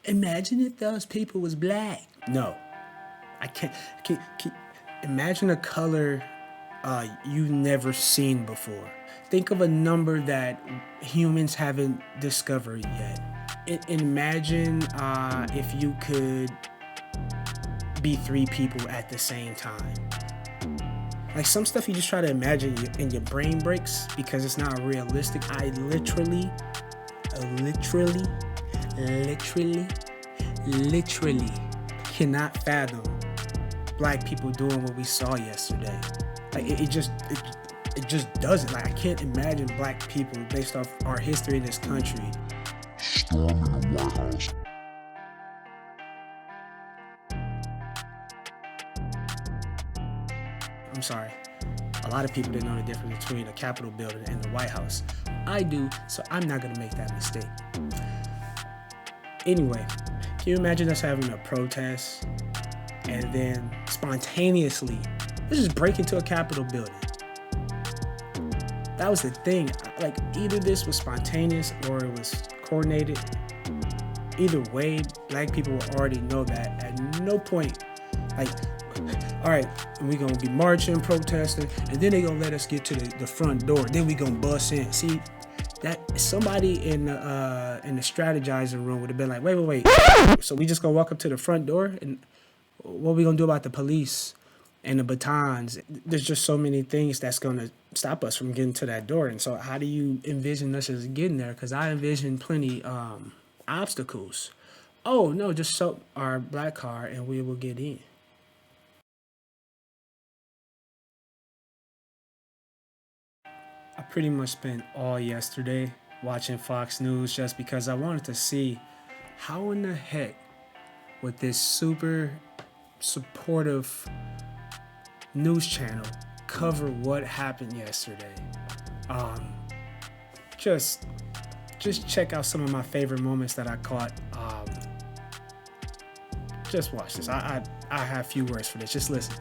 Imagine if those people was black. No, I can't. Imagine a color you've never seen before. Think of a number that humans haven't discovered yet. Imagine if you could be three people at the same time. Like some stuff you just try to imagine and your brain breaks because it's not realistic. I literally cannot fathom black people doing what we saw yesterday. Like it just doesn't. Like I can't imagine black people based off our history in this country storming the White House. I'm sorry. A lot of people didn't know the difference between a Capitol building and the White House. I do, so I'm not gonna make that mistake. Anyway, can you imagine us having a protest and then spontaneously, let's just break into a Capitol building? That was the thing. Like either this was spontaneous or it was coordinated. Either way, black people will already know that at no point, like, all right, we gonna be marching, protesting, and then they gonna let us get to the front door. Then we gonna bust in. See, that somebody in the strategizing room would have been like, wait. So we just gonna walk up to the front door, and what we gonna do about the police and the batons? There's just so many things that's gonna stop us from getting to that door. And so, how do you envision us as getting there? Because I envision plenty obstacles. Oh no, just show our black car and we will get in. I pretty much spent all yesterday watching Fox News just because I wanted to see how in the heck would this super supportive news channel cover what happened yesterday. Just check out some of my favorite moments that I caught. Just watch this. I have few words for this. Just listen.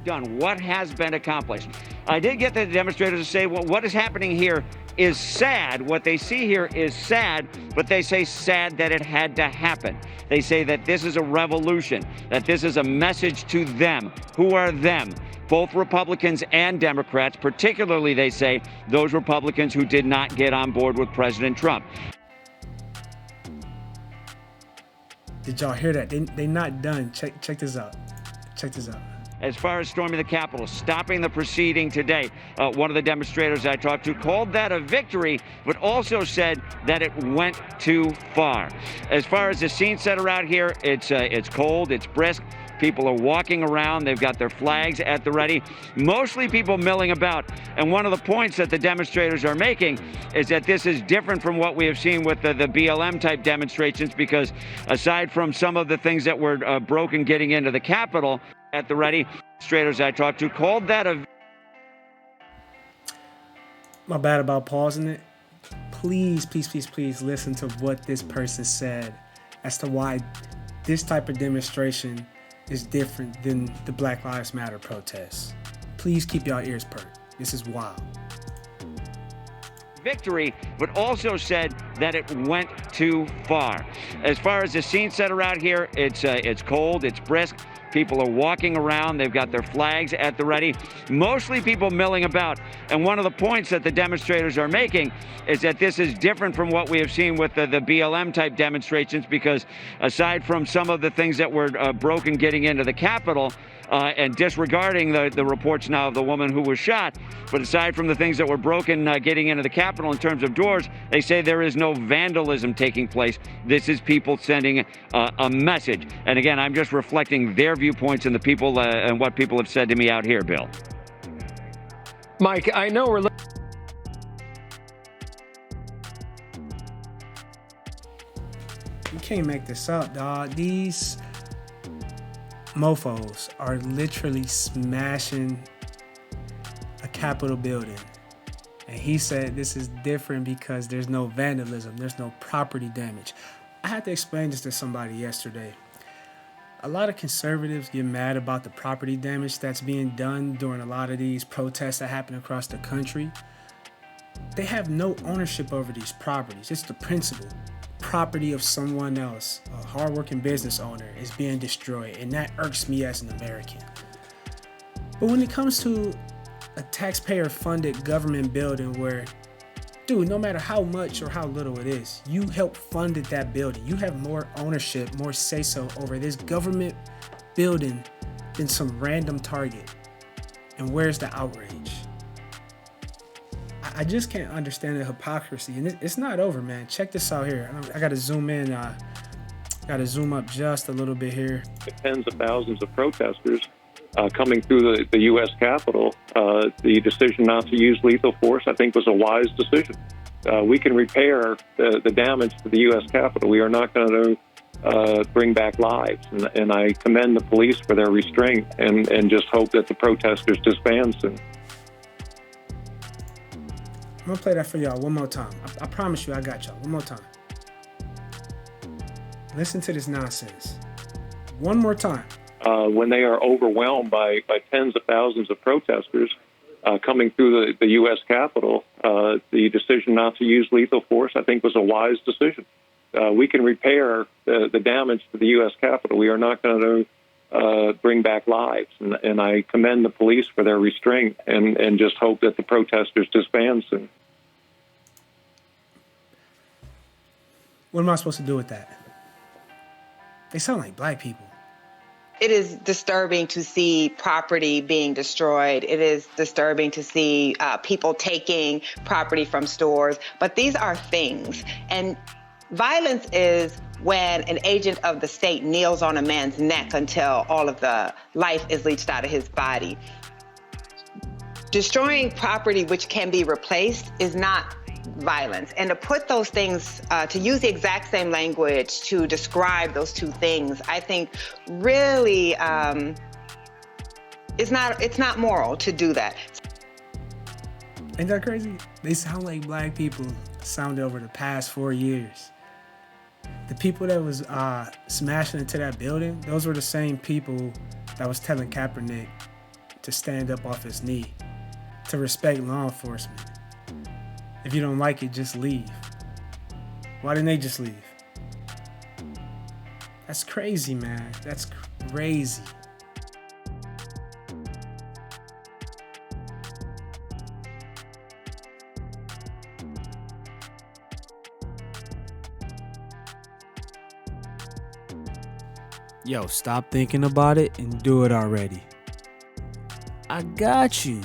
Done. What has been accomplished? I did get the demonstrators to say, well, what is happening here is sad. What they see here is sad, but they say sad that it had to happen. They say that this is a revolution, that this is a message to them. Who are them? Both Republicans and Democrats, particularly, they say, those Republicans who did not get on board with President Trump. Did y'all hear that? They not done. Check this out. Check this out. As far as storming the Capitol, stopping the proceeding today, one of the demonstrators I talked to called that a victory, but also said that it went too far. As far as the scene set around here, it's cold, it's brisk. People are walking around. They've got their flags at the ready. Mostly people milling about. And one of the points that the demonstrators are making is that this is different from what we have seen with the BLM type demonstrations, because aside from some of the things that were broken getting into the Capitol at the ready, demonstrators I talked to called that a... My bad about pausing it. Please listen to what this person said as to why this type of demonstration is different than the Black Lives Matter protests. Please keep y'all ears perked. This is wild. Victory, but also said that it went too far. As far as the scene set around here, it's cold, it's brisk. People are walking around. They've got their flags at the ready. Mostly people milling about. And one of the points that the demonstrators are making is that this is different from what we have seen with the BLM type demonstrations, because aside from some of the things that were broken getting into the Capitol, and disregarding the reports now of the woman who was shot, but aside from the things that were broken getting into the Capitol in terms of doors, they say there is no vandalism taking place. This is people sending a message. And again, I'm just reflecting their viewpoints and the people and what people have said to me out here, Bill. Mike, I know we're... You can't make this up, dog. These mofos are literally smashing a Capitol building. And he said this is different because there's no vandalism, there's no property damage. I had to explain this to somebody yesterday. A lot of conservatives get mad about the property damage that's being done during a lot of these protests that happen across the country. They have no ownership over these properties. It's the principle. property of someone else, a hardworking business owner, is being destroyed, and that irks me as an American. But when it comes to a taxpayer-funded government building where, dude, no matter how much or how little it is, you help funded that building. You have more ownership, more say-so over this government building than some random target. And where's the outrage? I just can't understand the hypocrisy. And it's not over, man. Check this out here. I got to zoom in. Got to zoom up just a little bit here. Tens of thousands of protesters coming through the U.S. Capitol. The decision not to use lethal force, I think, was a wise decision. We can repair the damage to the U.S. Capitol. We are not going to bring back lives. And I commend the police for their restraint and just hope that the protesters disband soon. I'm going to play that for y'all one more time. I promise you I got y'all. One more time. Listen to this nonsense. One more time. When they are overwhelmed by tens of thousands of protesters coming through the U.S. Capitol, the decision not to use lethal force, I think, was a wise decision. We can repair the damage to the U.S. Capitol. We are not going to bring back lives. And I commend the police for their restraint and just hope that the protesters disband soon. What am I supposed to do with that? They sound like black people. It is disturbing to see property being destroyed. It is disturbing to see people taking property from stores. But these are things. And violence is when an agent of the state kneels on a man's neck until all of the life is leached out of his body. Destroying property which can be replaced is not violence. And to put those things, to use the exact same language to describe those two things, I think really it's not moral to do that. Ain't that crazy? They sound like black people sounded over the past 4 years. The people that was smashing into that building, those were the same people that was telling Kaepernick to stand up off his knee, to respect law enforcement. If you don't like it, just leave. Why didn't they just leave? That's crazy, man. That's crazy. Yo, stop thinking about it and do it already. I got you.